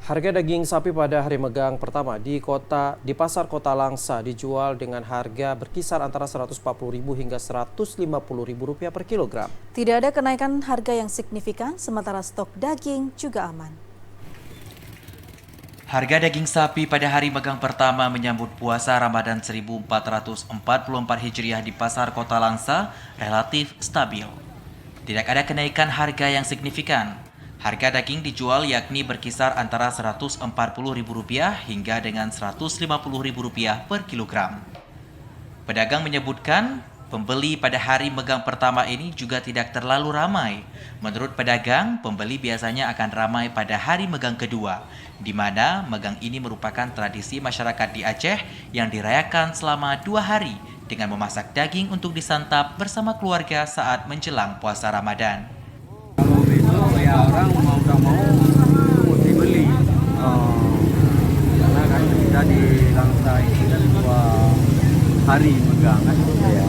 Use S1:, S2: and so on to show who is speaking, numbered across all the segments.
S1: Harga daging sapi pada hari megang pertama di pasar Kota Langsa dijual dengan harga berkisar antara Rp140.000 hingga Rp150.000 per kilogram.
S2: Tidak ada kenaikan harga yang signifikan, sementara stok daging juga aman.
S3: Harga daging sapi pada hari megang pertama menyambut puasa Ramadan 1444 Hijriah di pasar Kota Langsa relatif stabil. Tidak ada kenaikan harga yang signifikan. Harga daging dijual yakni berkisar antara Rp140.000 hingga dengan Rp150.000 per kilogram. Pedagang menyebutkan, pembeli pada hari megang pertama ini juga tidak terlalu ramai. Menurut pedagang, pembeli biasanya akan ramai pada hari megang kedua, di mana megang ini merupakan tradisi masyarakat di Aceh yang dirayakan selama 2 hari dengan memasak daging untuk disantap bersama keluarga saat menjelang puasa Ramadan.
S4: Kalau besok ya orang mau tak mau mesti beli. Karena kan kita di Langsa ini kan 2 hari megang kan. Ya.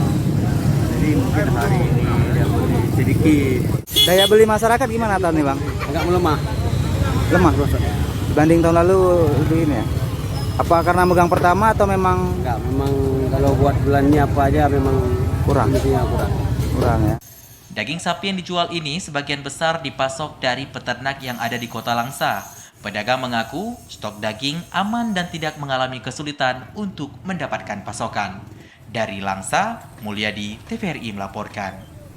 S4: Jadi mungkin hari ini dia beli sedikit.
S5: Daya beli masyarakat gimana tahun ini, Bang?
S4: Agak melemah.
S5: Lemah dibanding tahun lalu lebih ini ya. Apa karena megang pertama atau memang
S4: Enggak, memang kalau buat bulannya apa aja memang
S5: kurang?
S4: Kurang
S5: Ya.
S3: Daging sapi yang dijual ini sebagian besar dipasok dari peternak yang ada di Kota Langsa. Pedagang mengaku stok daging aman dan tidak mengalami kesulitan untuk mendapatkan pasokan. Dari Langsa, Mulyadi, TVRI melaporkan.